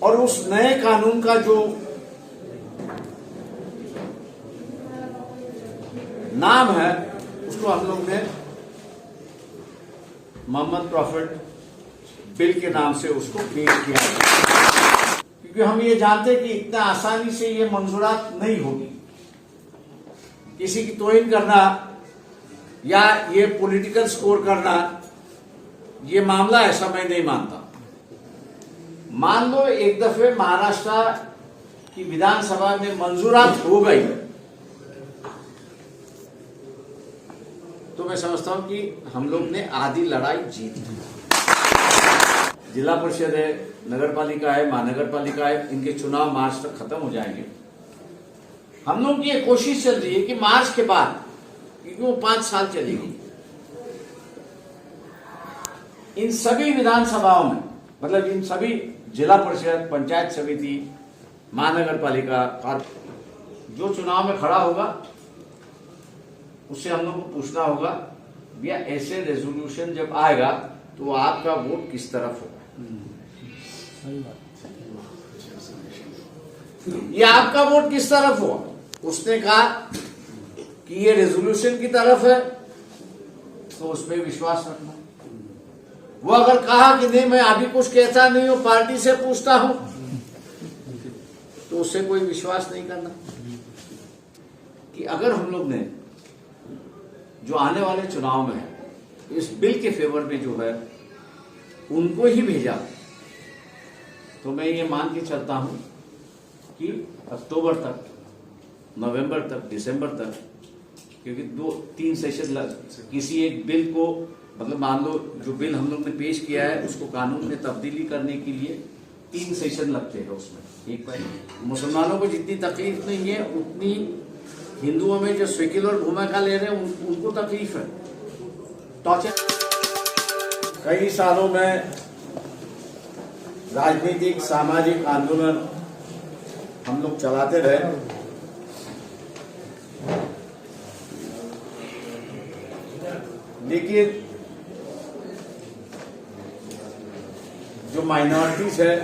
और उस नए कानून का जो नाम है उसको हम लोग ने मोहम्मद प्रॉफिट बिल के नाम से उसको पेश किया, क्योंकि हम ये जानते कि इतना आसानी से ये मंजूरात नहीं होगी। किसी की तौहीन करना या ये पॉलिटिकल स्कोर करना, ये मामला ऐसा मैं नहीं मानता। मान लो एक दफे महाराष्ट्र की विधानसभा में मंजूरात हो गई तो मैं समझता हूं कि हम लोग ने आधी लड़ाई जीत ली। जिला परिषद है, नगर पालिका है, महानगर पालिका है, इनके चुनाव मार्च तक खत्म हो जाएंगे। हम लोग की ये कोशिश चल रही है कि मार्च के बाद, क्योंकि वो 5 साल चलेगी, इन सभी विधानसभाओं में, मतलब इन सभी जिला परिषद, पंचायत समिति, महानगर पालिका, जो चुनाव में खड़ा होगा उससे हम लोग को पूछना होगा भैया ऐसे रेजोल्यूशन जब आएगा तो आपका वोट किस तरफ होगा। ये आपका वोट किस तरफ हुआ? उसने कहा कि ये रेजोल्यूशन की तरफ है तो उसमें विश्वास रखना। वो अगर कहा कि नहीं मैं अभी कुछ कहता नहीं हूं, पार्टी से पूछता हूं, तो उससे कोई विश्वास नहीं करना। कि अगर हम लोग ने जो आने वाले चुनाव में है इस बिल के फेवर में जो है उनको ही भेजा, तो मैं ये मान के चलता हूं कि अक्टूबर तक, नवंबर तक, दिसंबर तक, क्योंकि 2-3 सेशन किसी एक बिल को, मतलब मान लो जो बिल हम लोग ने पेश किया है उसको कानून में तब्दीली करने के लिए 3 सेशन लगते हैं उसमें। एक मुसलमानों को जितनी तकलीफ नहीं है उतनी हिंदुओं में जो सेक्युलर भूमिका ले रहे हैं उनको तकलीफ है। टॉर्चर कई सालों में राजनीतिक सामाजिक आंदोलन हम लोग चलाते रहे, लेकिन जो माइनॉरिटीज है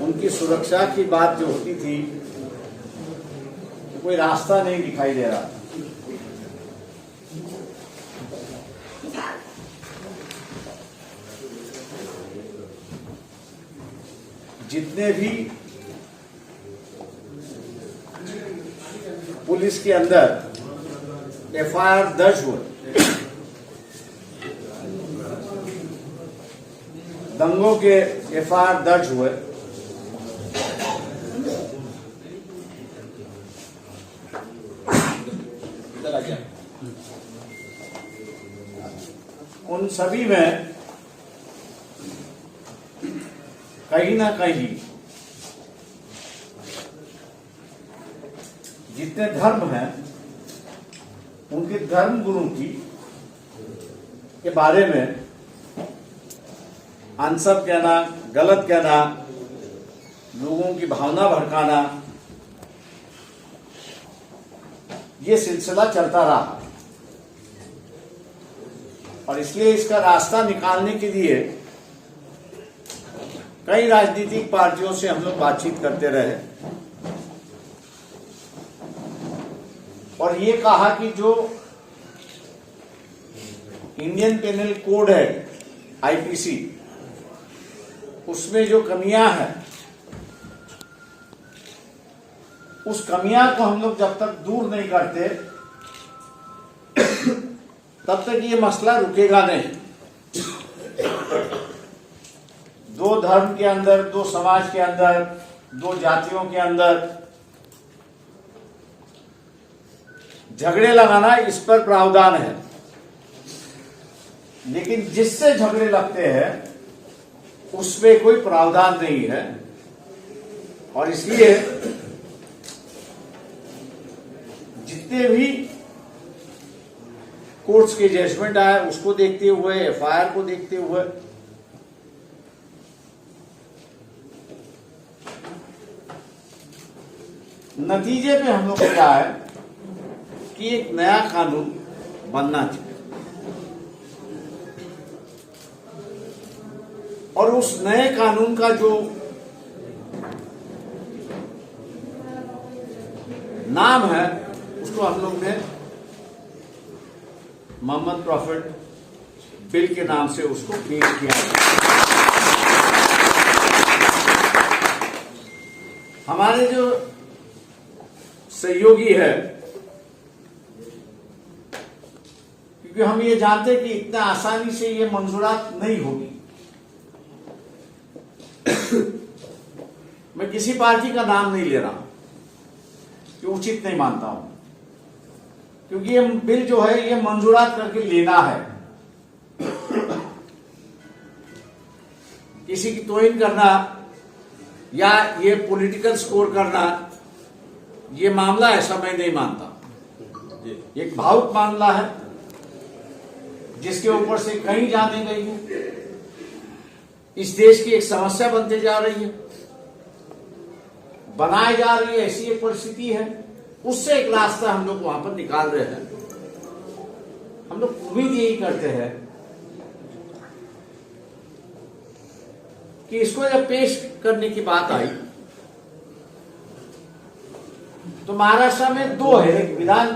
उनकी सुरक्षा की बात जो होती थी कोई रास्ता नहीं दिखाई दे रहा। जितने भी पुलिस के अंदर एफआईआर दर्ज हुए, दंगों के एफआईआर दर्ज हुए, उन सभी में कहीं ना कहीं जितने धर्म हैं उनके धर्म गुरु की के बारे में अनसब कहना, गलत कहना, लोगों की भावना भड़काना, ये सिलसिला चलता रहा। और इसलिए इसका रास्ता निकालने के लिए कई राजनीतिक पार्टियों से हम लोग बातचीत करते रहे और ये कहा कि जो इंडियन पेनल कोड है आईपीसी, उसमें जो कमियां हैं उस कमियां को हम लोग जब तक दूर नहीं करते तब तक ये मसला रुकेगा नहीं। 2 धर्म के अंदर, 2 समाज के अंदर, 2 जातियों के अंदर झगड़े लगाना इस पर प्रावधान है, लेकिन जिससे झगड़े लगते हैं उसमें कोई प्रावधान नहीं है। और इसलिए जितने भी कोर्ट्स के जजमेंट आए उसको देखते हुए, एफआईआर को देखते हुए, नतीजे पे हम लोग को क्या है कि एक नया कानून बनना चाहिए। और उस नए कानून का जो नाम है उसको हम लोग ने मोहम्मद प्रॉफिट बिल के नाम से उसको पेश किया है। हमारे जो सहयोगी है, क्योंकि हम ये जानते हैं कि इतना आसानी से ये मंजूरात नहीं होगी। मैं किसी पार्टी का नाम नहीं ले रहा हूं, कि उचित नहीं मानता हूं, क्योंकि ये बिल जो है ये मंजूरात करके लेना है। किसी की तौहीन करना या ये पॉलिटिकल स्कोर करना, ये मामला ऐसा मैं नहीं मानता। एक भावुक मामला है जिसके ऊपर से कहीं जाने गई है, इस देश की एक समस्या बनते जा रही है, बनाई जा रही है, ऐसी एक परिस्थिति है, उससे एक रास्ता हम लोग वहां पर निकाल रहे हैं। हम लोग उम्मीद यही करते हैं कि इसको जब पेश करने की बात आई तो महाराष्ट्र में दो है, एक विधान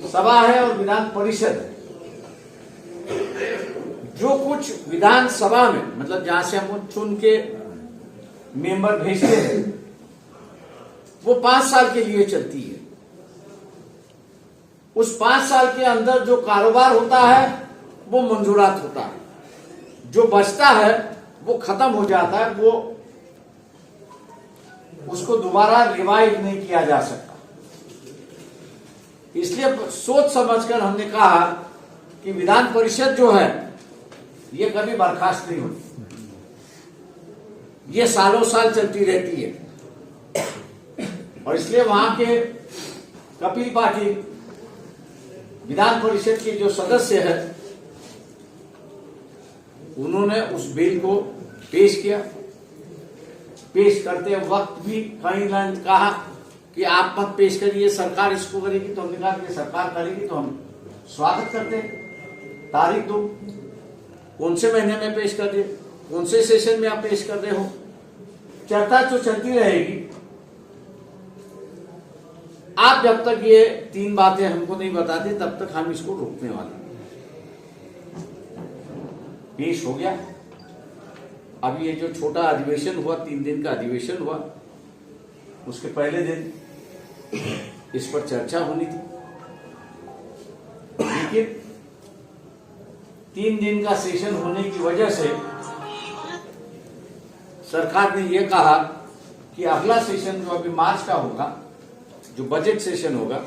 सभा है और विधान परिषद है। जो कुछ विधानसभा में, मतलब जहां से हम चुन के मेंबर भेजते हैं, वो 5 साल के लिए चलती है। उस 5 साल के अंदर जो कारोबार होता है वो मंजूरात होता है, जो बचता है वो खत्म हो जाता है, वो उसको दोबारा रिवाइव नहीं किया जा सकता। इसलिए सोच समझकर हमने कहा कि विधान परिषद जो है ये कभी बर्खास्त नहीं होती, ये सालों साल चलती रहती है। और इसलिए वहां के कपिल पाटिल विधान परिषद के जो सदस्य है, उन्होंने उस बिल को पेश किया। पेश करते वक्त भी कहीं ना कहा कि आप मत पेश करिए, सरकार इसको करेगी। तो हमने कहा कि सरकार करेगी तो हम स्वागत करते हैं। तारीख दो, कौन से महीने में पेश कर रहे, कौन से सेशन में आप पेश कर रहे हो, चर्चा तो चलती रहेगी। आप जब तक ये 3 बातें हमको नहीं बताते तब तक हम इसको रोकने वाले। पेश हो गया। अब ये जो छोटा अधिवेशन हुआ, 3 दिन का अधिवेशन हुआ, उसके पहले दिन इस पर चर्चा होनी थी, लेकिन 3 दिन का सेशन होने की वजह से सरकार ने यह कहा कि अगला सेशन जो अभी मार्च का होगा, जो बजट सेशन होगा,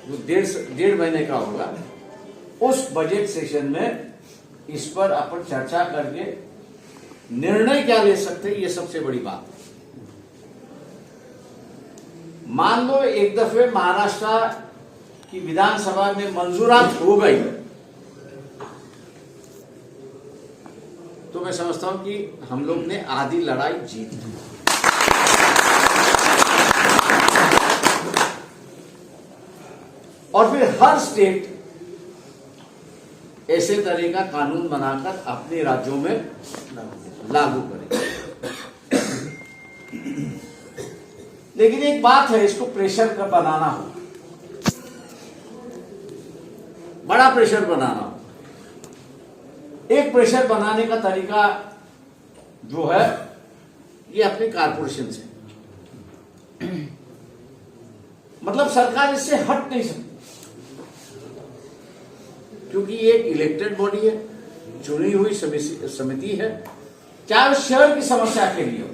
जो 1.5 महीने का होगा, उस बजट सेशन में इस पर अपन चर्चा करके निर्णय क्या ले सकते हैं, ये सबसे बड़ी बात है। मान लो एक दफे महाराष्ट्र की विधानसभा में मंजूरात हो गई तो मैं समझता हूं कि हम लोग ने आधी लड़ाई जीत ली। और फिर हर स्टेट ऐसे तरह का कानून बनाकर अपने राज्यों में लागू करें। लेकिन एक बात है, इसको प्रेशर का बनाना होगा, बड़ा प्रेशर बनाना होगा। एक प्रेशर बनाने का तरीका जो है ये अपने कारपोरेशन से, मतलब सरकार इससे हट नहीं सकती, क्योंकि ये एक इलेक्टेड बॉडी है, चुनी हुई समिति है, चाहे उस शहर की समस्या के लिए हो,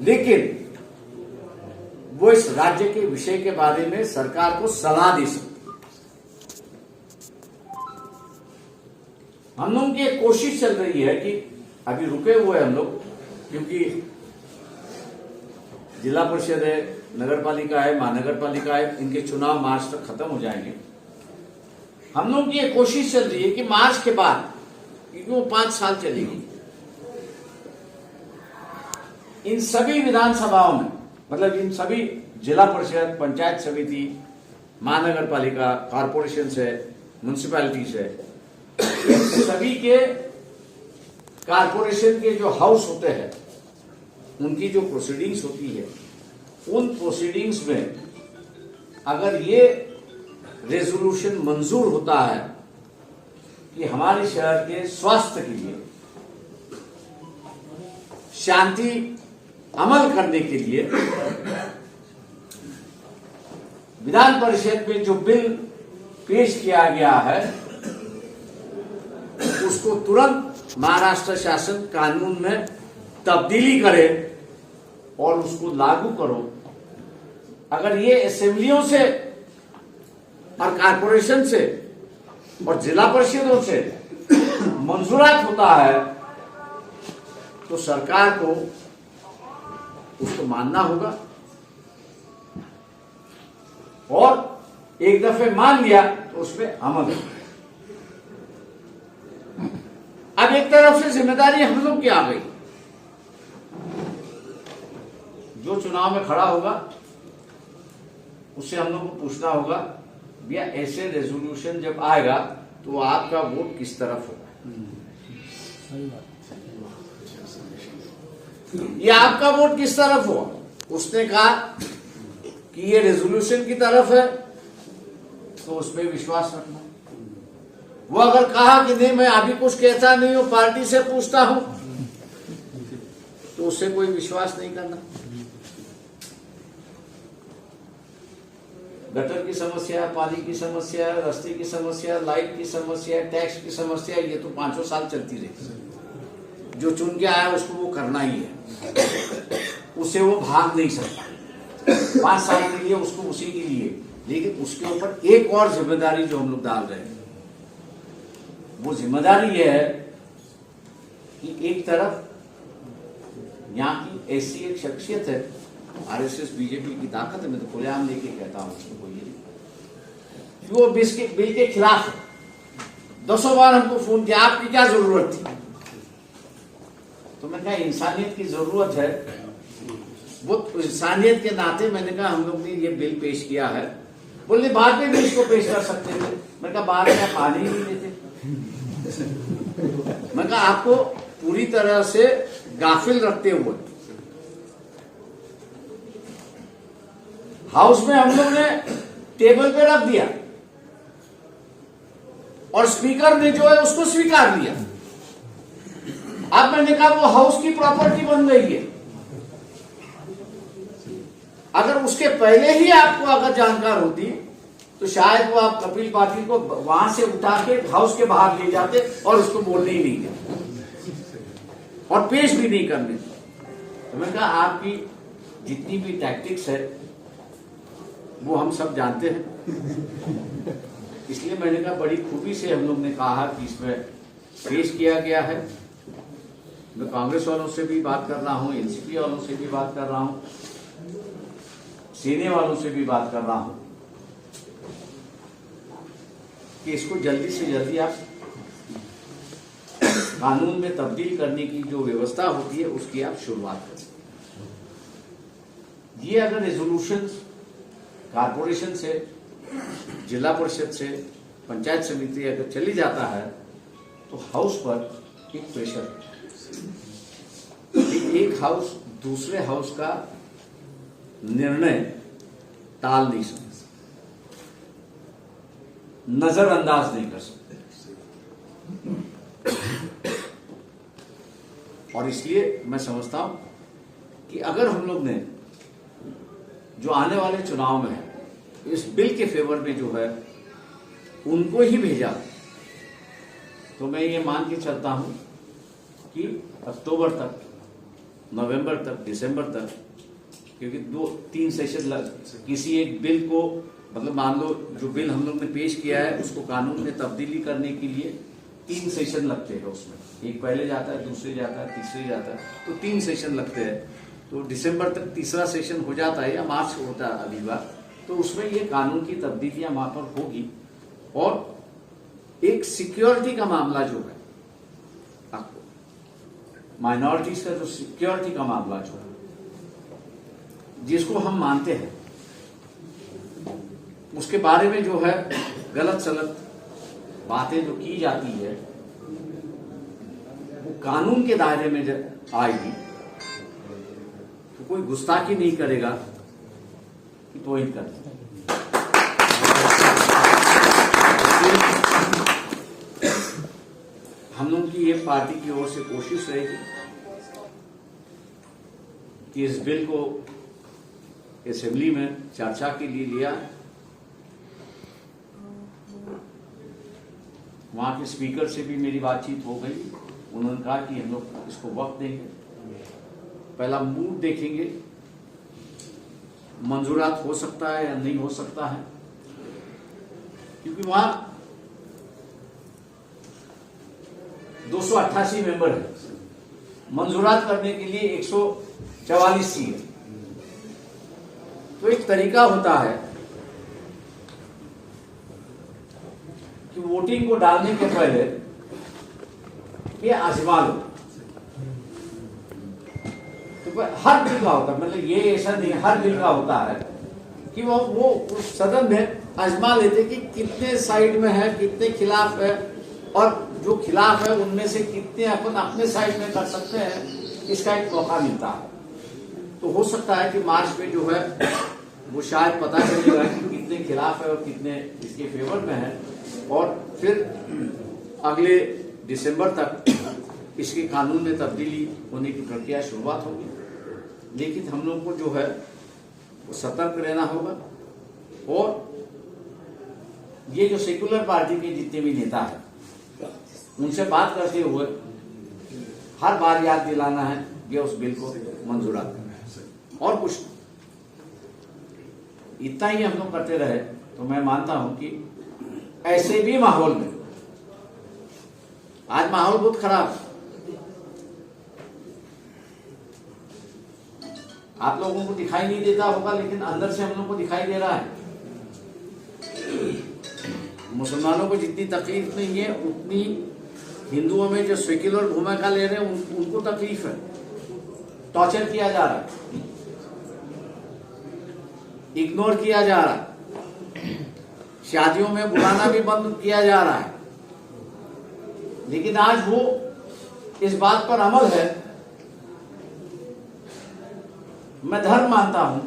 लेकिन वो इस राज्य के विषय के बारे में सरकार को सलाह दे सकती है। हम लोगों की एक कोशिश चल रही है कि अभी रुके हुए हम लोग, क्योंकि जिला परिषद है, नगर पालिका है, महानगर पालिका है, इनके चुनाव मार्च तक खत्म हो जाएंगे। हम लोगों की एक कोशिश चल रही है कि मार्च के बाद, क्योंकि वो 5 साल चलेगी, इन सभी विधानसभाओं में, मतलब इन सभी जिला परिषद, पंचायत समिति, महानगर पालिका, कॉरपोरेशन है, म्युनिसिपैलिटीज है, सभी के कारपोरेशन के जो हाउस होते हैं उनकी जो प्रोसीडिंग्स होती है, उन प्रोसीडिंग्स में अगर ये रेजोल्यूशन मंजूर होता है कि हमारे शहर के स्वास्थ्य के लिए, शांति अमल करने के लिए विधान परिषद में जो बिल पेश किया गया है उसको तुरंत महाराष्ट्र शासन कानून में तब्दीली करे और उसको लागू करो। अगर ये असेंबलियों से और कारपोरेशन से और जिला परिषदों से मंजूरात होता है तो सरकार को उसको मानना होगा, और एक दफे मान लिया तो उसमें अमल। अब एक तरफ से जिम्मेदारी हम लोग की आ गई, जो चुनाव में खड़ा होगा उससे हम लोग को पूछना होगा भैया ऐसे रेजोल्यूशन जब आएगा तो आपका वोट किस तरफ होगा, ये आपका वोट किस तरफ होगा। उसने कहा कि ये रेजोल्यूशन की तरफ है तो उसमें विश्वास रखना। वो अगर कहा कि नहीं मैं अभी कुछ कहता नहीं हूं, पार्टी से पूछता हूं, तो उससे कोई विश्वास नहीं करना। गटर की समस्या, पानी की समस्या, रास्ते की समस्या, लाइट की समस्या, टैक्स की समस्या, ये तो 5 साल चलती रहती। जो चुन के आया उसको वो करना ही है, उससे वो भाग नहीं सकता। 5 साल के लिए उसको उसी के लिए, लेकिन उसके ऊपर एक और जिम्मेदारी जो हम लोग डाल रहे हैं, वो जिम्मेदारी ये है कि एक तरफ यहाँ की ऐसी एक शख्सियत है, आरएसएस बीजेपी की ताकत है, मैं तो खुलेआम लेके कहता हूँ उसको, कोई नहीं, वो बिल के खिलाफ है। 200 बार हमको फोन किया आपकी क्या जरूरत थी, तो मैंने कहा इंसानियत की जरूरत है। वो इंसानियत के नाते मैंने कहा हम लोग ने ये बिल पेश किया है। बोले बाद में भी इसको पेश कर सकते थे। मैंने कहा बाद में पानी ही नहीं देते। मैंने कहा आपको पूरी तरह से गाफिल रखते हुए हाउस में हम लोग ने टेबल पे रख दिया और स्पीकर ने जो है उसको स्वीकार लिया। अब मैंने कहा वो हाउस की प्रॉपर्टी बन गई है। अगर उसके पहले ही आपको अगर जानकार होती तो शायद वो आप कपिल पाटिल को वहां से उठा के हाउस के बाहर ले जाते और उसको बोलने ही नहीं देते और पेश भी नहीं करने। तो मैंने कहा आपकी जितनी भी टैक्टिक्स है वो हम सब जानते हैं, इसलिए मैंने कहा बड़ी खूबी से हम लोग ने कहा कि इसमें पेश किया गया है। मैं कांग्रेस वालों से भी बात कर रहा हूं, एनसीपी वालों से भी बात कर रहा हूं, सीने वालों से भी बात कर रहा हूं कि इसको जल्दी से जल्दी आप कानून में तब्दील करने की जो व्यवस्था होती है उसकी आप शुरुआत करें। ये अगर रेजोल्यूशन कारपोरेशन से, जिला परिषद से, पंचायत समिति अगर चली जाता है तो हाउस पर एक प्रेशर, एक हाउस दूसरे हाउस का निर्णय टाल नहीं सकते, नजरअंदाज नहीं कर सकते। और इसलिए मैं समझता हूं कि अगर हम लोग ने जो आने वाले चुनाव में है इस बिल के फेवर में जो है उनको ही भेजा, तो मैं ये मान के चलता हूं कि अक्टूबर तक, नवंबर तक, दिसंबर तक, क्योंकि 2-3 सेशन किसी एक बिल को, मतलब मान लो जो बिल हम लोग ने पेश किया है उसको कानून में तब्दीली करने के लिए 3 सेशन लगते हैं। उसमें एक पहले जाता है, दूसरे जाता है, तीसरे जाता है, तो 3 सेशन लगते हैं। तो दिसंबर तक तीसरा सेशन हो जाता है या मार्च होता है अगली बार, तो उसमें ये कानून की तब्दीलियां वहां पर होगी। और एक सिक्योरिटी का मामला जो है, आपको माइनॉरिटीज का जो सिक्योरिटी का मामला जो है, जिसको हम मानते हैं, उसके बारे में जो है गलत सलत बातें जो की जाती है वो कानून के दायरे में जब आएगी तो कोई गुस्ताखी नहीं करेगा कि तोहिन कर। हम लोग की ये पार्टी की ओर से कोशिश रहेगी कि इस बिल को असेंबली में चर्चा के लिए लिया। वहां के स्पीकर से भी मेरी बातचीत हो गई। उन्होंने कहा कि हम लोग इसको वक्त देंगे, पहला मूड देखेंगे, मंजूरात हो सकता है या नहीं हो सकता है, क्योंकि वहां 288 मेंबर है, मंजूरात करने के लिए 144 सी है। तो एक तरीका होता है कि वोटिंग को डालने के पहले ये आजमा लो। तो हर बिल का होता है, मतलब ये ऐसा नहीं, हर बिल का होता है कि वो उस सदन में आजमा लेते कि कितने साइड में है, कितने खिलाफ है, और जो खिलाफ है उनमें से कितने अपन अपने साइड में कर सकते हैं, इसका एक मौका मिलता है। तो हो सकता है कि मार्च में जो है वो शायद पता चलेगा कि कितने खिलाफ है और कितने इसके फेवर में है, और फिर अगले दिसंबर तक इसके कानून में तब्दीली होने की प्रक्रिया शुरुआत होगी। लेकिन हम लोग को जो है वो सतर्क रहना होगा, और ये जो सेकुलर पार्टी के जितने भी नेता हैं उनसे बात करते हुए हर बार याद दिलाना है कि उस बिल को मंजूरा करना है, और कुछ इतना ही हम लोग करते रहे तो मैं मानता हूं कि ऐसे भी माहौल में, आज माहौल बहुत खराब है, आप लोगों को दिखाई नहीं देता होगा लेकिन अंदर से हम लोगों को दिखाई दे रहा है। मुसलमानों को जितनी तकलीफ नहीं है उतनी हिंदुओं में जो सेक्युलर भूमिका ले रहे हैं उनको तकलीफ है। टॉर्चर किया जा रहा है, इग्नोर किया जा रहा है, शादियों में बुलाना भी बंद किया जा रहा है। लेकिन आज वो इस बात पर अमल है। मैं धर्म मानता हूं,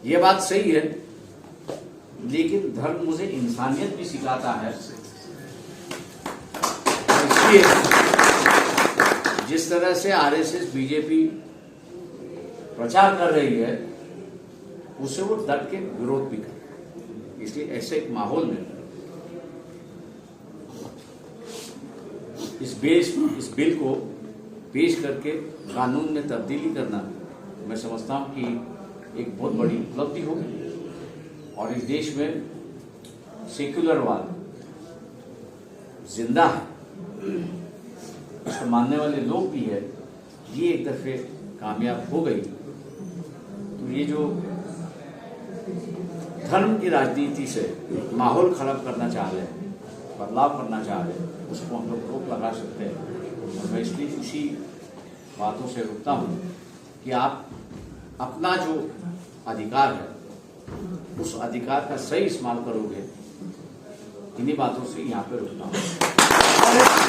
ये बात सही है, लेकिन धर्म मुझे इंसानियत भी सिखाता है। इसलिए जिस तरह से आरएसएस बीजेपी प्रचार कर रही है उससे वो डट के विरोध भी कर, इसलिए ऐसे एक माहौल में इस बिल को पेश करके कानून में तब्दीली करना मैं समझता हूं कि एक बहुत बड़ी उपलब्धि होगी, और इस देश में सेक्युलरवाद जिंदा है, इसको मानने वाले लोग भी है। ये एक दफे कामयाब हो गई तो ये जो धर्म की राजनीति से माहौल खराब करना चाह रहे हैं, बदलाव करना चाह रहे हैं, उसको हम लोग रोक लगा सकते हैं। और मैं इसलिए इसी बातों से रुकता हूं कि आप अपना जो अधिकार है उस अधिकार का सही इस्तेमाल करोगे। इन्हीं बातों से यहाँ पे रुकता हूं।